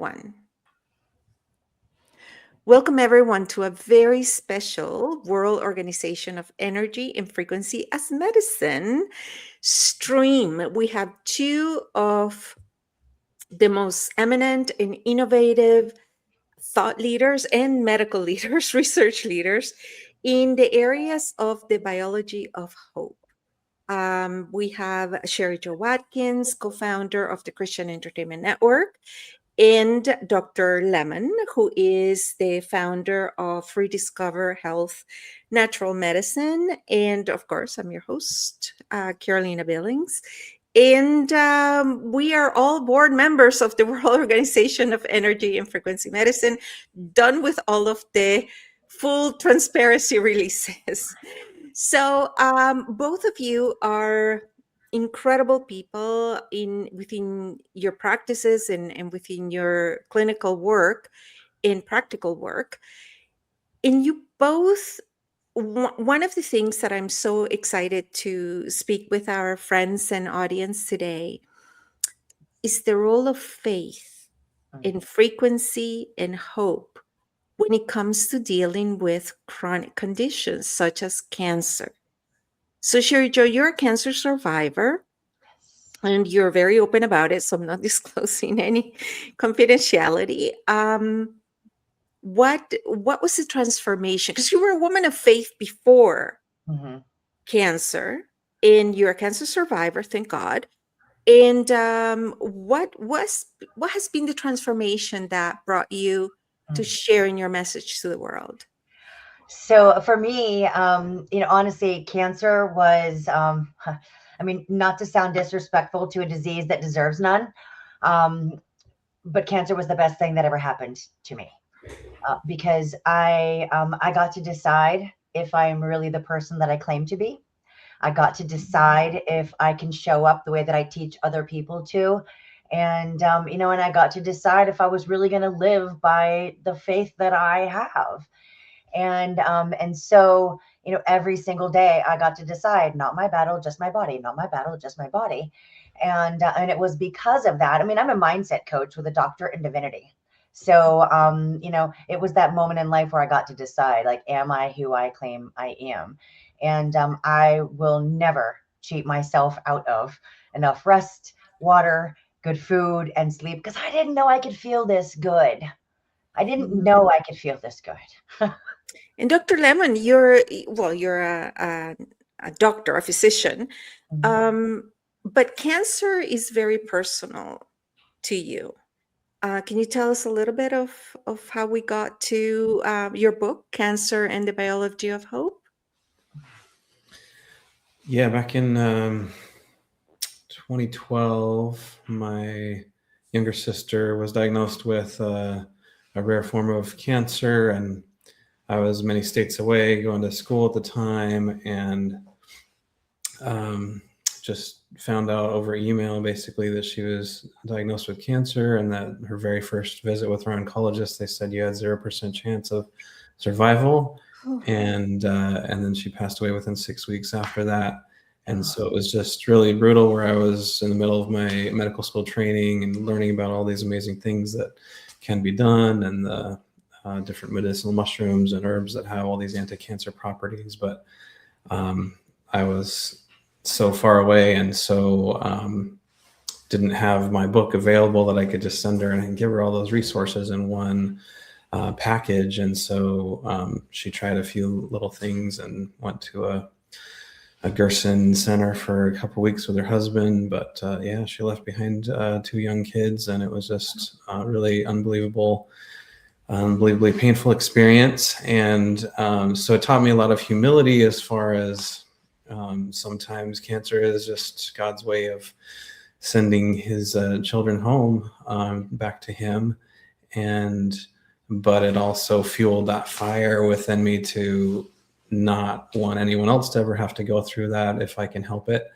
one. Welcome everyone to a very special World Organization of Energy and Frequency as Medicine stream. We have two of the most eminent and innovative thought leaders and medical leaders, research leaders in the areas of the biology of hope. We have Shari Watkins, co-founder of the Christian Entertainment Network, and Dr. Lemmon, who is the founder of Rediscover Health Natural Medicine. And of course, I'm your host, Carolina Billings. And we are all board members of the World Organization of Energy and Frequency Medicine, done with all of the full transparency releases. So both of you are incredible people within your practices and within your clinical work and practical work. And you both, one of the things that I'm so excited to speak with our friends and audience today is the role of faith in frequency and hope when it comes to dealing with chronic conditions such as cancer. So, Shari Jo, you're a cancer survivor, and you're very open about it, so I'm not disclosing any confidentiality. What was the transformation? Because you were a woman of faith before cancer, and you're a cancer survivor, thank God. And what has been the transformation that brought you to sharing your message to the world? So for me, honestly, cancer was, not to sound disrespectful to a disease that deserves none, but cancer was the best thing that ever happened to me because I got to decide if I am really the person that I claim to be. I got to decide if I can show up the way that I teach other people to. And, and I got to decide if I was really going to live by the faith that I have. And so, every single day I got to decide, not my battle, just my body, not my battle, just my body. And it was because of that. I'm a mindset coach with a doctorate in divinity. So, it was that moment in life where I got to decide, like, am I who I claim I am? And I will never cheat myself out of enough rest, water, good food, and sleep, because I didn't know I could feel this good. I didn't know I could feel this good. And Dr. Lemmon, you're a doctor, a physician, but cancer is very personal to you. Can you tell us a little bit of how we got to your book, Cancer and the Biology of Hope? Yeah, back in 2012, my younger sister was diagnosed with a rare form of cancer, and I was many states away going to school at the time, and just found out over email basically that she was diagnosed with cancer, and that her very first visit with her oncologist, they said you had 0% chance of survival. And then she passed away within 6 weeks after that. And so it was just really brutal, where I was in the middle of my medical school training and learning about all these amazing things that can be done, and the different medicinal mushrooms and herbs that have all these anti-cancer properties. But I was so far away, and so didn't have my book available that I could just send her and give her all those resources in one package. And so she tried a few little things and went to a Gerson center for a couple of weeks with her husband. But she left behind 2 young kids, and it was just really unbelievably painful experience. And so it taught me a lot of humility, as far as sometimes cancer is just God's way of sending his children home, back to him. But it also fueled that fire within me to not want anyone else to ever have to go through that if I can help it.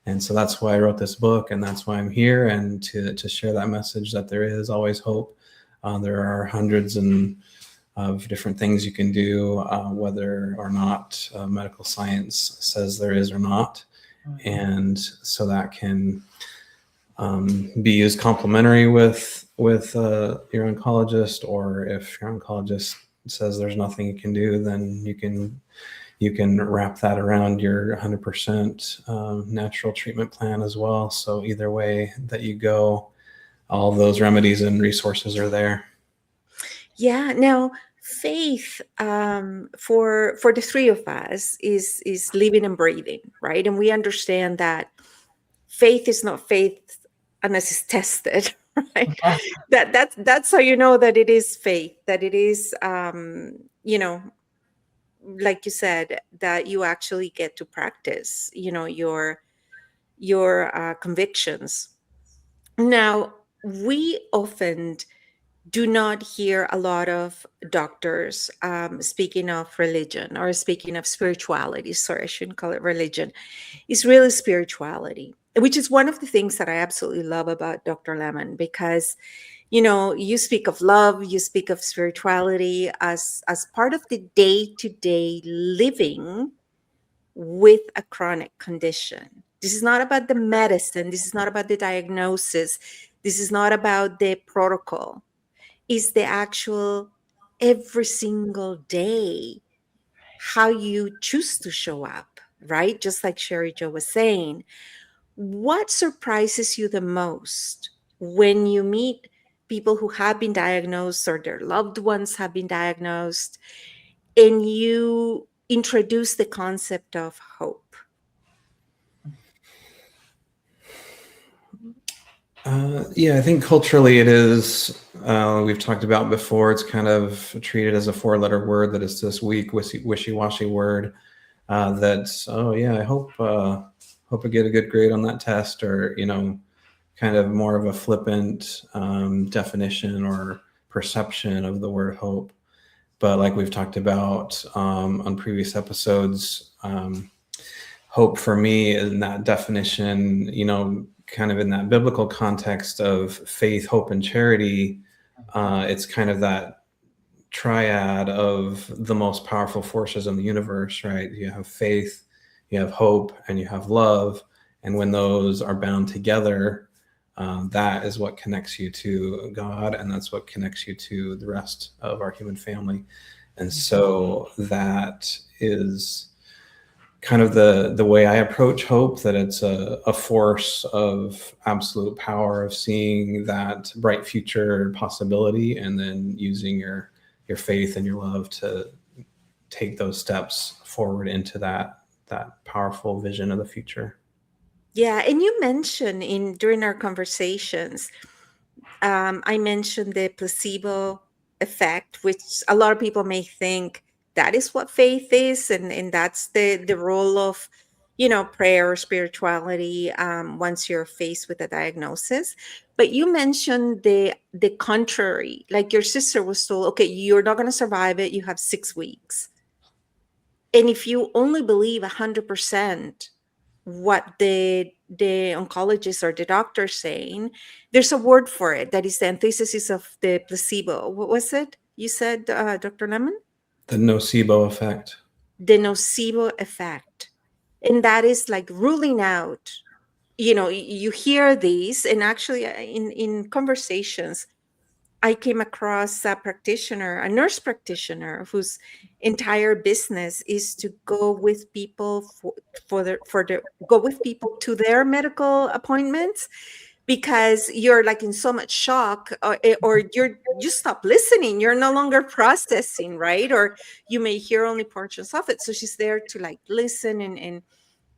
And so that's why I wrote this book, and that's why I'm here, and to share that message that there is always hope. There are hundreds of different things you can do, whether or not medical science says there is or not. And so that can be used complementary with with your oncologist, or if your oncologist says there's nothing you can do, then you can wrap that around your 100% natural treatment plan as well. So either way that you go, all those remedies and resources are there. Yeah. Now, faith, for the three of us is living and breathing, right? And we understand that faith is not faith unless it's tested, right? That's how you know that it is faith, that it is, like you said, that you actually get to practice, your convictions. Now, we often do not hear a lot of doctors speaking of religion or speaking of spirituality. Sorry, I shouldn't call it religion. It's really spirituality, which is one of the things that I absolutely love about Dr. Lemmon, because you speak of love, you speak of spirituality as part of the day-to-day living with a chronic condition. This is not about the medicine, this is not about the diagnosis, this is not about the protocol. It's the actual every single day how you choose to show up, right? Just like Sherry Joe was saying, what surprises you the most when you meet people who have been diagnosed or their loved ones have been diagnosed, and you introduce the concept of hope? Yeah, I think culturally it is. We've talked about before. It's kind of treated as a four-letter word, that it's this weak, wishy-washy word. That's, oh yeah, I hope I get a good grade on that test, or kind of more of a flippant definition or perception of the word hope. But like we've talked about on previous episodes, hope for me in that definition, kind of in that biblical context of faith, hope, and charity, it's kind of that triad of the most powerful forces in the universe, right? You have faith, you have hope, and you have love. And when those are bound together, that is what connects you to God, and that's what connects you to the rest of our human family. And so that is kind of the way I approach hope, that it's a force of absolute power, of seeing that bright future possibility, and then using your faith and your love to take those steps forward into that powerful vision of the future. Yeah, and you mentioned during our conversations, I mentioned the placebo effect, which a lot of people may think that is what faith is, and that's the role of prayer or spirituality once you're faced with a diagnosis. But you mentioned the contrary, like your sister was told, okay, you're not going to survive it. You have 6 weeks, and if you only believe 100% what the oncologist or the doctor saying, there's a word for it that is the antithesis of the placebo. What was it you said, Dr. Lemmon? The nocebo effect. The nocebo effect. And that is like ruling out, you hear these, and actually in conversations, I came across a practitioner, a nurse practitioner, whose entire business is to go with people go with people to their medical appointments, because you're like in so much shock, or you stop listening, you're no longer processing, right? Or you may hear only portions of it. So she's there to like listen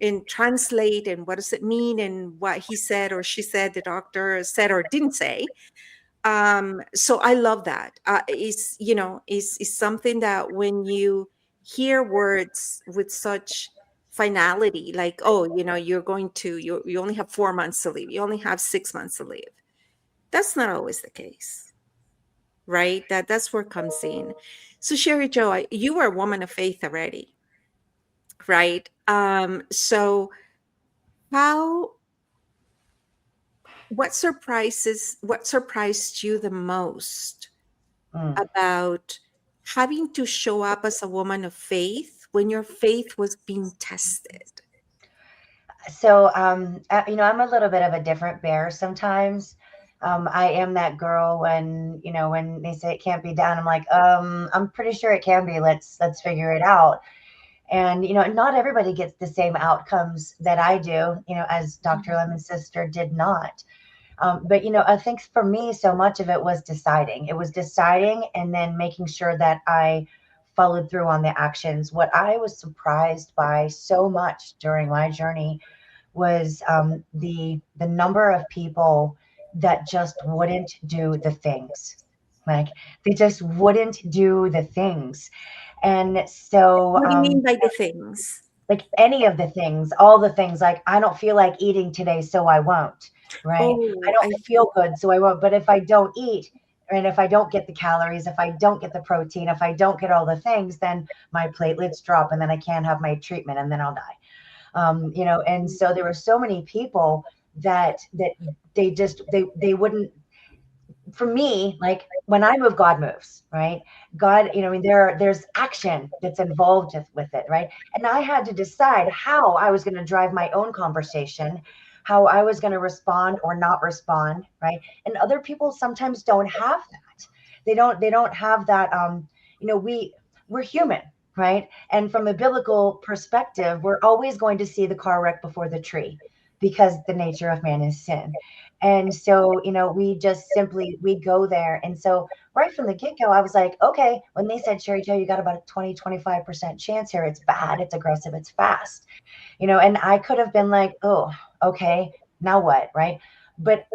and translate, and what does it mean, and what he said or she said, the doctor said or didn't say. So I love that. Is something that when you hear words with such finality, like, oh, you only have 4 months to live, you only have 6 months to live, that's not always the case, right? That's where it comes in. So Sherry Joe, you are a woman of faith already, right? So how what surprised you the most Mm. about having to show up as a woman of faith when your faith was being tested? So, I'm a little bit of a different bear sometimes. I am that girl when, when they say it can't be done, I'm like, I'm pretty sure it can be. Let's figure it out. And, not everybody gets the same outcomes that I do, as Dr. Lemmon's sister did not. But, I think for me, so much of it was deciding. It was deciding and then making sure that I followed through on the actions. What I was surprised by so much during my journey was the number of people that just wouldn't do the things. Like they just wouldn't do the things. And so, What do you mean by the things? like any of the things, all the things, like I don't feel like eating today, so I won't, right? I Oh, don't feel good, so I won't. But if I don't eat, and if I don't get the calories, if I don't get the protein, if I don't get all the things, then my platelets drop and then I can't have my treatment and then I'll die. And so there were so many people that they wouldn't. For me, like when I move, God moves, right? God, I mean, there's action that's involved with it, right? And I had to decide how I was going to drive my own conversation, how I was going to respond or not respond, right? And other people sometimes don't have that. They don't have that. We're human, right? And from a biblical perspective, we're always going to see the car wreck before the tree because the nature of man is sin. And so, we just simply, we go there. And so right from the get-go, I was like, okay, when they said, Sherry Joe, you got about a 20-25% chance here. It's bad, it's aggressive, it's fast, and I could have been like, oh, okay, now what? Right. But,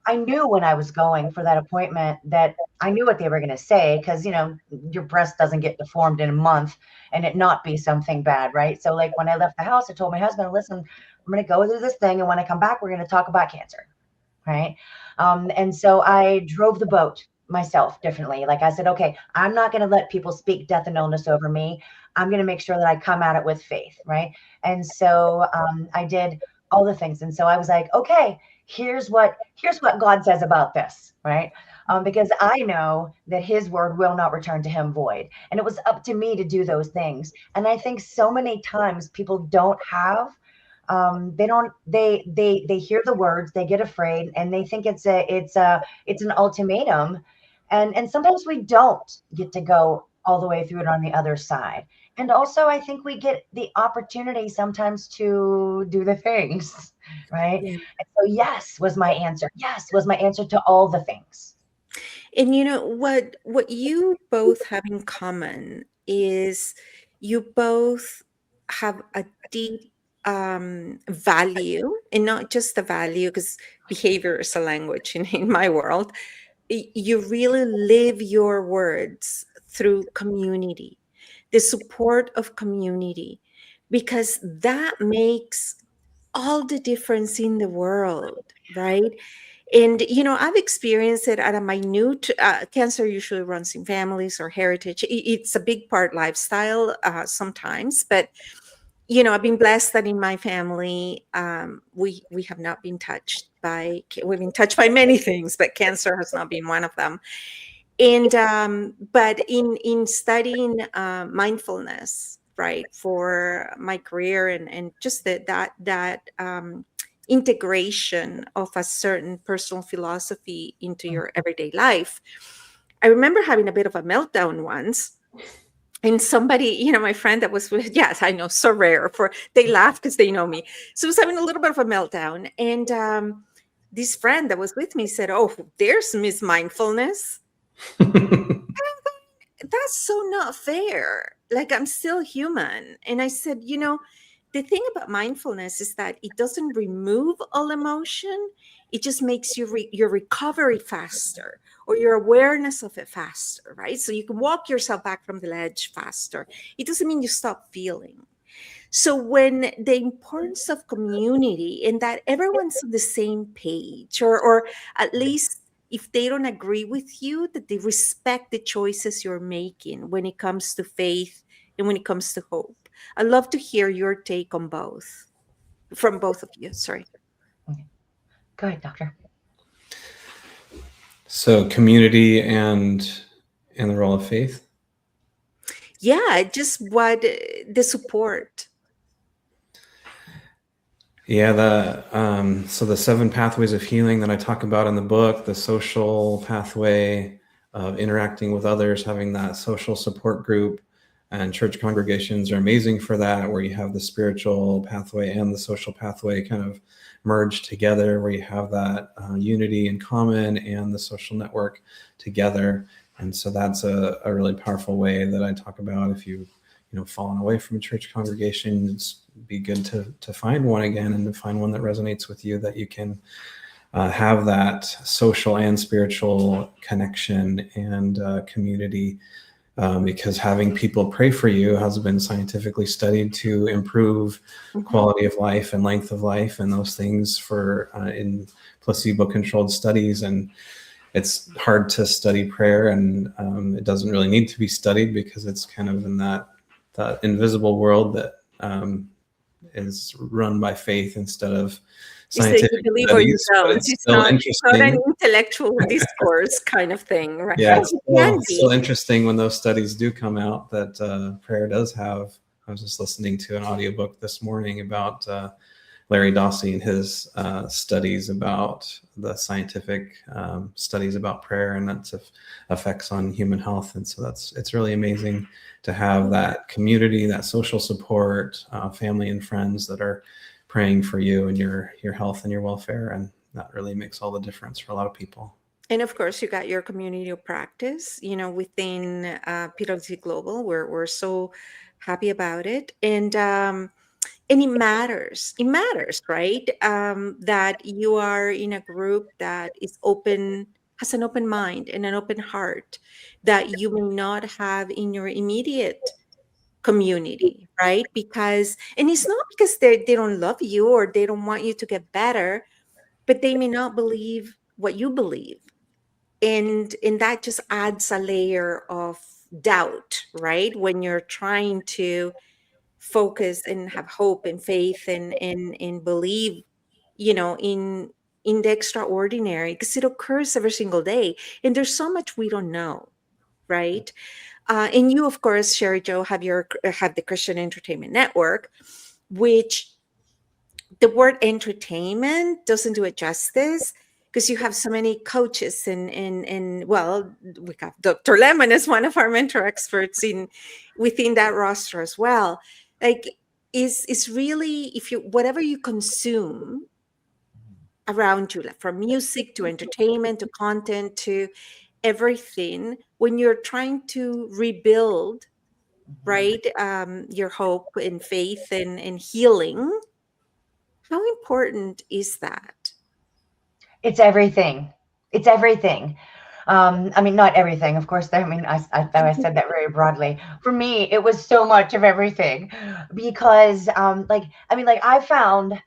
I knew when I was going for that appointment that I knew what they were going to say because, your breast doesn't get deformed in a month and it not be something bad. Right. So like when I left the house, I told my husband, listen, I'm going to go through this thing. And when I come back, we're going to talk about cancer. Right. And so I drove the boat myself differently. Like I said, okay, I'm not going to let people speak death and illness over me. I'm going to make sure that I come at it with faith. Right. And so I did all the things. And so I was like, okay, here's what God says about this. Right. Because I know that his word will not return to him void. And it was up to me to do those things. And I think so many times people don't have they don't they hear the words, they get afraid, and they think it's an ultimatum, and sometimes we don't get to go all the way through it on the other side. And also I think we get the opportunity sometimes to do the things, right? yeah. And so yes was my answer. Yes was my answer to all the things. And what you both have in common is you both have a deep value, and not just the value, because behavior is a language in my world. You really live your words through community, the support of community, because that makes all the difference in the world, right? And I've experienced it at a minute. Cancer usually runs in families or heritage. It's a big part lifestyle sometimes, but I've been blessed that in my family, we have not been touched by. We've been touched by many things, but cancer has not been one of them. And but in studying mindfulness, right, for my career, and just that integration of a certain personal philosophy into your everyday life, I remember having a bit of a meltdown once. And somebody, my friend that was with, yes, I know, so rare, for they laugh because they know me. So I was having a little bit of a meltdown. And this friend that was with me said, oh, there's Miss Mindfulness. That's so not fair. Like, I'm still human. And I said, the thing about mindfulness is that it doesn't remove all emotion. It just makes your recovery faster, or your awareness of it faster, right? So you can walk yourself back from the ledge faster. It doesn't mean you stop feeling. So when the importance of community, and that everyone's on the same page, or at least if they don't agree with you, that they respect the choices you're making when it comes to faith and when it comes to hope. I'd love to hear your take on both, from both of you. Sorry. Okay. Go ahead, doctor. So community and the role of faith. Yeah, just what the support. Yeah, so the 7 pathways of healing that I talk about in the book, the social pathway of interacting with others, having that social support group, and church congregations are amazing for that, where you have the spiritual pathway and the social pathway kind of merged together, where you have that unity in common and the social network together. And so that's a really powerful way that I talk about. If you fallen away from a church congregation, it's be good to find one again, and to find one that resonates with you, that you can have that social and spiritual connection and community, because having people pray for you has been scientifically studied to improve quality of life and length of life and those things for in placebo-controlled studies. And it's hard to study prayer, and it doesn't really need to be studied, because it's kind of in that invisible world that is run by faith instead of It's like you scientific believe or you studies. But don't. it's still It's not an interesting. intellectual discourse kind of thing, right? Yeah, But it can it's still be. interesting when those studies do come out that prayer does have. I was just listening to an audiobook this morning about Larry Dossey and his studies about the scientific studies about prayer and its effects on human health. And so it's really amazing to have that community, that social support, family and friends that are praying for you and your health and your welfare. And that really makes all the difference for a lot of people. And of course, you got your community of practice, within PwC Global. We're so happy about it. And it matters. It matters, right? That you are in a group that is open, has an open mind and an open heart, that you may not have in your immediate community, right? Because, and it's not because they don't love you or they don't want you to get better, but they may not believe what you believe. And that just adds a layer of doubt, right? When you're trying to focus and have hope and faith and believe, in the extraordinary, because it occurs every single day, and there's so much we don't know, right? And you, of course, Sherry Joe, have the Christian Entertainment Network, which the word entertainment doesn't do it justice, because you have so many coaches and well, we got Dr. Lemmon as one of our mentor experts in within that roster as well. Like, is really, if you, whatever you consume around you, like from music to entertainment to content to everything, when you're trying to rebuild, right, your hope and faith and healing, how important is that? It's everything. It's everything. I mean, not everything, of course. I mean, I said that very broadly. For me, it was so much of everything, because, like I found,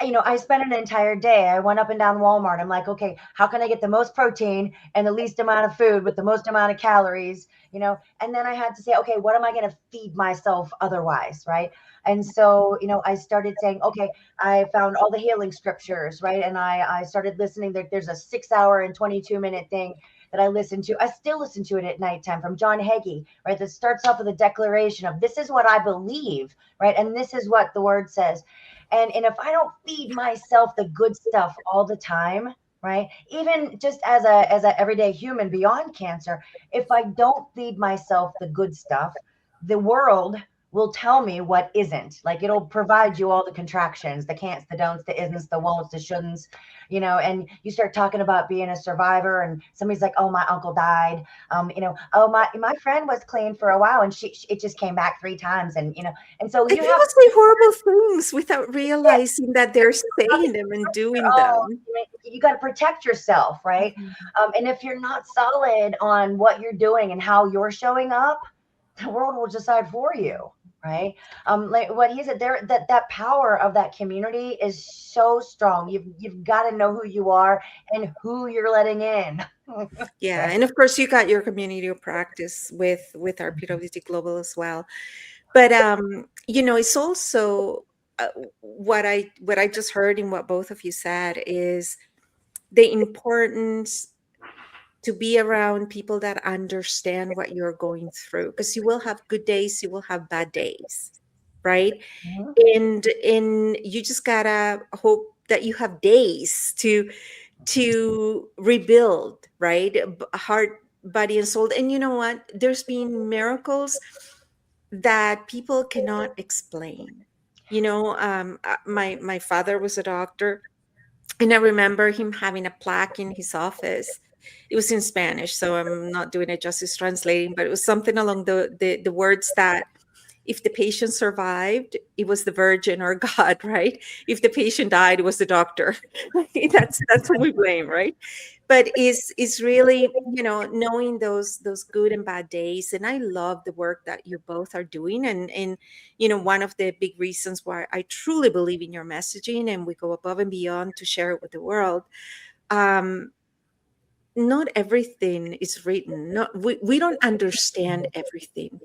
I spent an entire day. I went up and down Walmart. I'm like, okay, how can I get the most protein and the least amount of food with the most amount of calories? And then I had to say, okay, what am I going to feed myself otherwise, right? And so, I started saying, okay, I found all the healing scriptures, right? And I started listening. There's a 6 hour and 22-minute thing that I listen to. I still listen to it at nighttime, from John Hagee, right? That starts off with a declaration of, this is what I believe, right? And this is what the word says. And if I don't feed myself the good stuff all the time, right? Even just as a everyday human beyond cancer, if I don't feed myself the good stuff, the world will tell me what isn't. Like, it'll provide you all the contractions, the can'ts, the don'ts, the isn'ts, the won'ts, the shouldn'ts, and you start talking about being a survivor, and somebody's like, oh, my uncle died. Oh, my friend was clean for a while, and she it just came back 3 times. And so And you have, people say horrible things without yeah, realizing that they're saying them and doing oh, them. you got to protect yourself, right? Mhm. And if you're not solid on what you're doing and how you're showing up, the world will decide for you, right? Like what he said there, that power of that community is so strong. You've got to know who you are and who you're letting in. Yeah, So, and of course you got your community of practice with our PwC Global as well. But it's also what I just heard in what both of you said is the importance to be around people that understand what you're going through, because you will have good days, you will have bad days, right? Mhm. And you just gotta hope that you have days to rebuild, right? Heart, body, and soul. And you know what? There's been miracles that people cannot explain. My father was a doctor, and I remember him having a plaque in his office. It was in Spanish, so I'm not doing it justice translating, but it was something along the words that if the patient survived, it was the Virgin or God, right? If the patient died, it was the doctor. That's what we blame, right? But is really, knowing those good and bad days. And I love the work that you both are doing. And one of the big reasons why I truly believe in your messaging and we go above and beyond to share it with the world. Um, Not everything is written. Not we don't understand everything.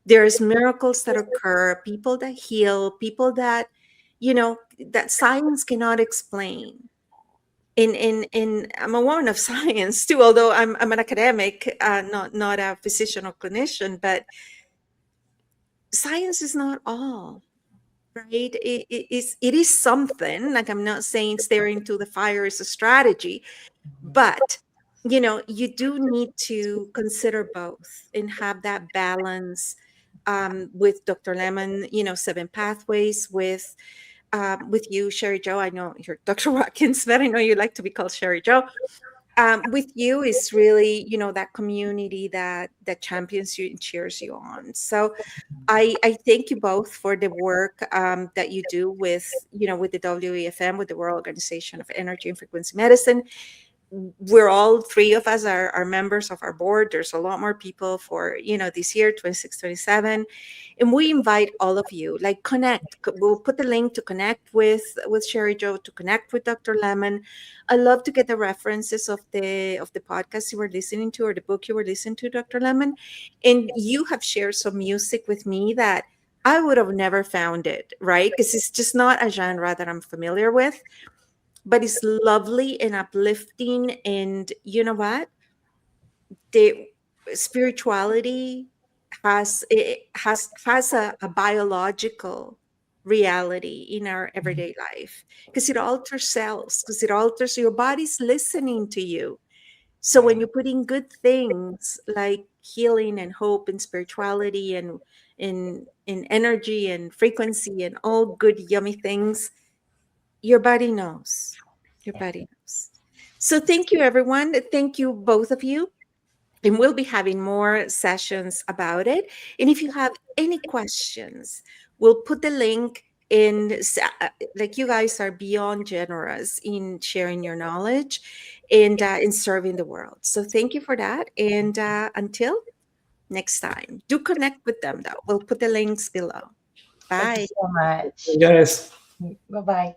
There's miracles that occur, people that heal, people that that science cannot explain. In I'm a woman of science too, although I'm an academic, not a physician or clinician. But science is not all, right? It is something. Like, I'm not saying staring into the fire is a strategy, but you do need to consider both and have that balance. With Dr. Lemmon, 7 pathways, with you, Sherry Joe. I know you're Dr. Watkins, but I know you like to be called Sherry Joe. With you is really, that community that champions you and cheers you on. So I thank you both for the work that you do with the WEFM, with the World Organization of Energy and Frequency Medicine. We're all three of us are members of our board. There's a lot more people for this year, 26, 27. And we invite all of you, like, connect. We'll put the link to connect with Sherry Joe, to connect with Dr. Lemmon. I love to get the references of the podcast you were listening to, or the book you were listening to, Dr. Lemmon. And you have shared some music with me that I would have never found it, right? Because it's just not a genre that I'm familiar with, but it's lovely and uplifting. And you know what? The spirituality has a biological reality in our everyday life, because it alters cells, because it alters your body's listening to you. So when you put in good things like healing and hope and spirituality and in energy and frequency and all good yummy things, your body knows. Your body knows. So thank you, everyone. Thank you, both of you. And we'll be having more sessions about it. And if you have any questions, we'll put the link in. Like, you guys are beyond generous in sharing your knowledge and in serving the world. So thank you for that. And until next time, do connect with them, though. We'll put the links below. Thank you Bye. so much. Guys. Bye bye.